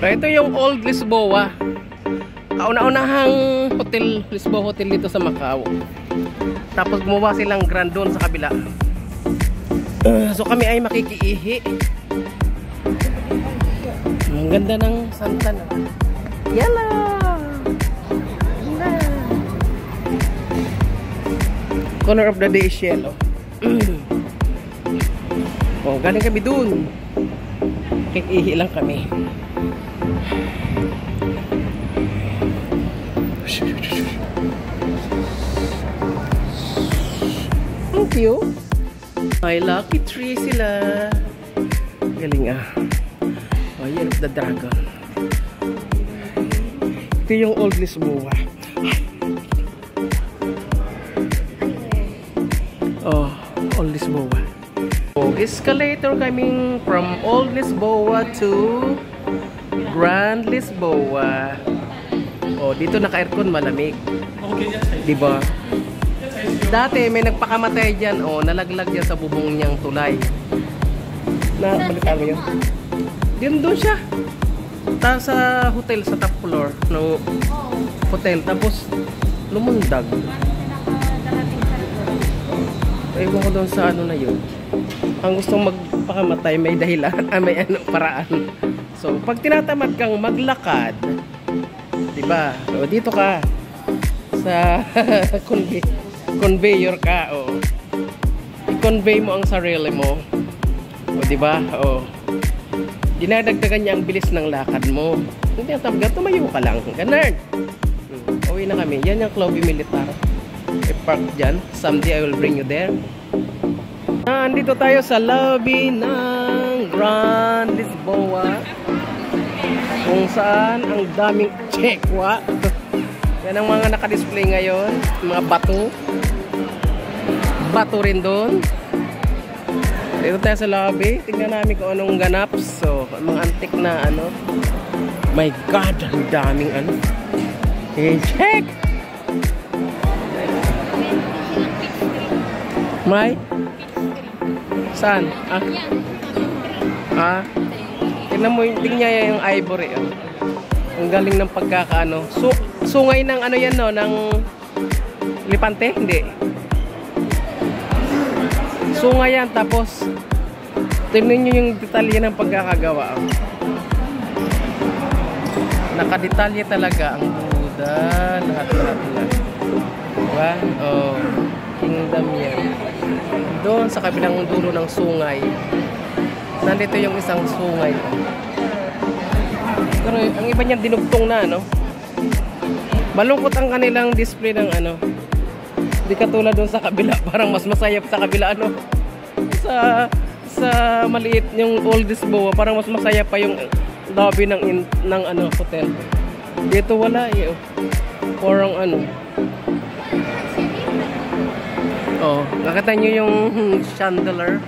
Ito yung Old Lisboa. Kauna-unahang hotel, Lisboa Hotel dito sa Macau. Tapos gumawa silang Grand doon sa kabila. So kami ay makikiihi. Ang ganda ng santan. Yala! Color of the day is yellow. Oh, galing kami dun. Makikiihi lang kami. Thank you. Ay, lucky tree sila. Galing ah. Oh, Year of the Dragon. Ito yung Old Lisboa. Oh, Old Lisboa. Oh, escalator coming from Old Lisboa to Grand Lisboa. Oh, dito naka-aircon, malamig. Diba? Dati may nagpakamatay dyan. Oh, nalaglag dyan sa bubong niyang tulay. Balitaan mo yun. Doon siya. Sa hotel, sa top floor ng hotel. Tapos lumundag. Ewan ko doon sa ano na yun. Ang gustong magpakamatay may dahilan, may paraan. So, pag tinatamad kang maglakad, diba? O, dito ka sa conveyor ka, o. I-convey mo ang sarili mo. O, diba? O. Dinadagdagan niya ang bilis ng lakad mo. Hindi ang tabaga, tumayo ka lang. Ganun. Uwi na kami. Yan yung Club Militar. I-park dyan. Someday I will bring you there. Andito tayo sa lobby ng Grand Lisboa. Kung saan ang daming tsekwa. Yan ang mga naka-display ngayon. Mga bato. Bato rin doon. Dito tayo sa lobby. Tingnan namin kung anong ganap. So, mga antik na ano. My God, ang daming ano. Hey, check! May? Saan? Tingnan mo, tingnan yung ivory. Ang galing ng pagkakaano. Sungay ng ano yan, no? Ng lipante? Hindi. Sungay yan, tapos tingnan nyo yung detalye ng pagkakagawa. Nakadetalye talaga ang Buddha. Lahat-lahat na. Diba? Oh, kingdom yan. Doon sa kabilang dulo ng sungay. Nandito yung isang sungay. Pero ang iba niyan dinugtong na, no? Malungkot ang kanilang display ng ano. Hindi katulad doon sa kabila. Parang mas masaya sa kabila, ano? Sa maliit yung Old Lisboa, parang mas masaya pa yung lobby ng ano, hotel. Dito wala eh. Parang ano. Oh, nakita nyo yung chandelier.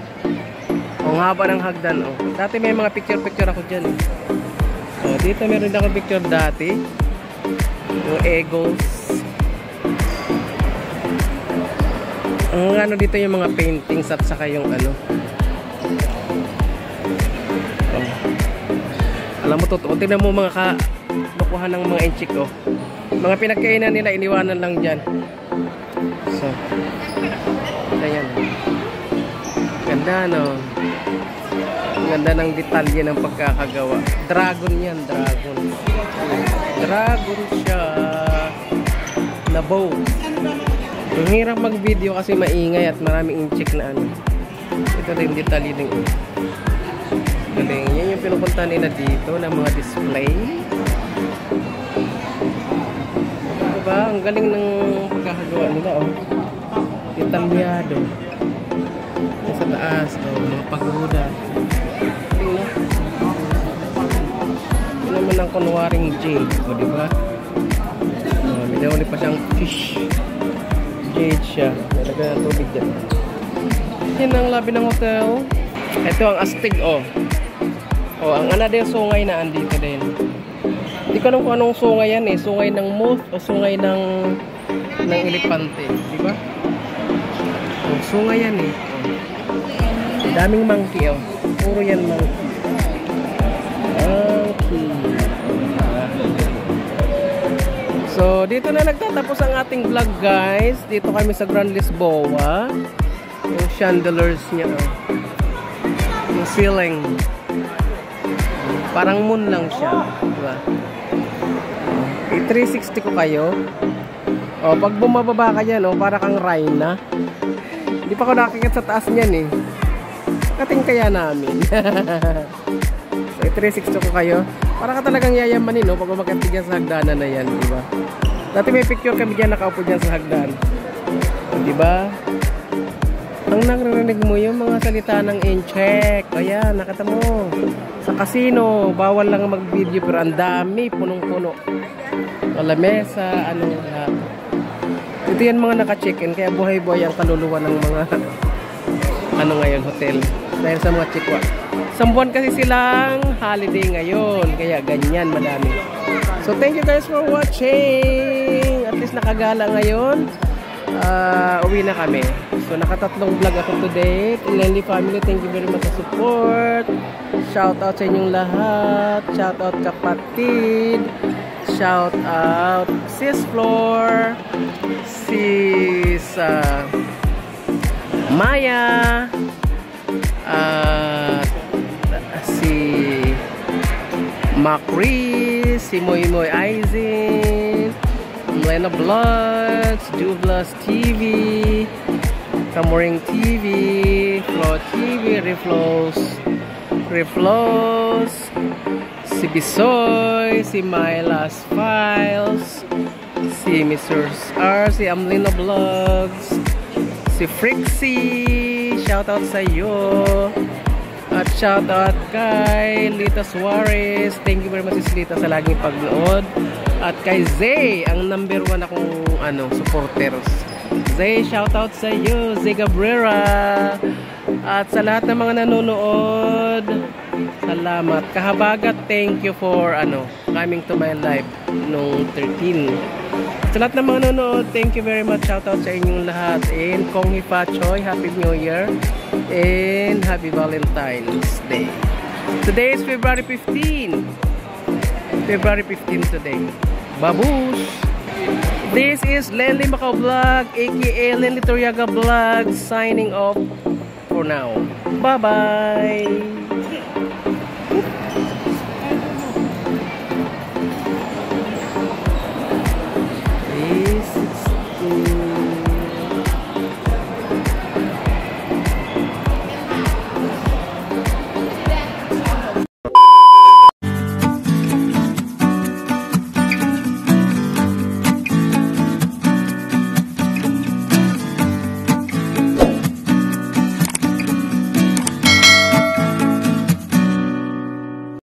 Ang haba ng hagdan, oh. Dati may mga picture ako dyan, eh. Oh, dito meron din ako picture dati. Yung Eagles. Ang ano dito yung mga paintings at saka yung ano. Oh. Alam mo, totoo. Tignan mo mga kalukuhan ng mga enchik, oh. Mga pinagkainan nila, iniwanan lang dyan. So, ayan. Ganda, no? Ganda ng detalye ng pagkakagawa. Dragon yan, dragon. Dragon siya. Na bow. Ang hirap mag-video kasi maingay at maraming inchik na ano. Ito din detalye din. Galing. Yan yung pinupunta nila dito ng mga display. Diba? Ang galing ng pagkakagawa nila, oh. Detalyado. Yung sa taas, oh, mga pagoda. Tingnan. Ito naman ang kunwaring jade, oh, diba? Oh, may nauli pa siyang fish. Jade siya. Nalagyan ng tubig dyan. Yan ang lobby ng hotel. Ito ang astig, oh. Oh, ang ana din sungay na andito din. Hindi ko alam kung anong sungay yan, eh. Sungay ng moth o sungay ng elepante, diba? Oh, sungay yan, eh. Oh. Daming monkey, oh. Puro yan monkey. Monkey. So, dito na nagtatapos ang ating vlog, guys. Dito kami sa Grand Lisboa. Yung chandeliers niya. Yung ceiling. Parang moon lang siya. Diba? 360 ko kayo. O, pag bumababa ka dyan, para kang Rhina. Hindi pa ako nakakikit sa taas niyan eh. Kating kaya namin. So, 360 ko kayo. Para ka talagang yayamanin, pag umakyat dyan sa hagdanan na yan, diba? Dati may picture kami dyan, nakaupo dyan sa hagdan. Diba? Ang narinig mo yung mga salita ng in-check. Ayan, nakita mo. Sa casino, bawal lang mag-video, pero ang dami, punong-puno. Lamesa, lahat. Ito yan mga naka-check-in, kaya buhay-buhay ang kaluluwa ng mga ngayon, hotel. Dahil sa mga chikwa. Sambuan kasi silang holiday ngayon. Kaya ganyan, madami. So, thank you guys for watching. At least nakagala ngayon. Uwi na kami. So, nakatatlong vlog ako today. Lenly family, thank you very much sa support. Shout out sa inyong lahat. Shout out kapatid. Shout out Sis Floor. Sis Maya. Si Macri, si Moy Moy Aizen, Lena Vlogs, Jublas TV, Kamoring TV, Flow TV, Reflows, si Bisoy, si My Last Files, si Mr. R, si Amlina Vlogs, si Frixie, shoutout sa iyo. At shoutout kay Lita Suarez. Thank you very much Lita sa laging pagnood. At kay Zay, ang number 1 akong supporters. Zay, shoutout sa iyo. Zay Cabrera. At sa lahat ng mga nanonood, salamat. Kahabagat, thank you for coming to my live nung 13. Sa lahat ng mga nanonood, thank you very much. Shoutout sa inyong lahat. And Kong Hifa Choy, Happy New Year. And Happy Valentine's Day. Today is February 15. February 15 today. Babush! This is Lenly Macau Vlog, aka Lenly Toriaga Vlog, signing off for now. Bye-bye!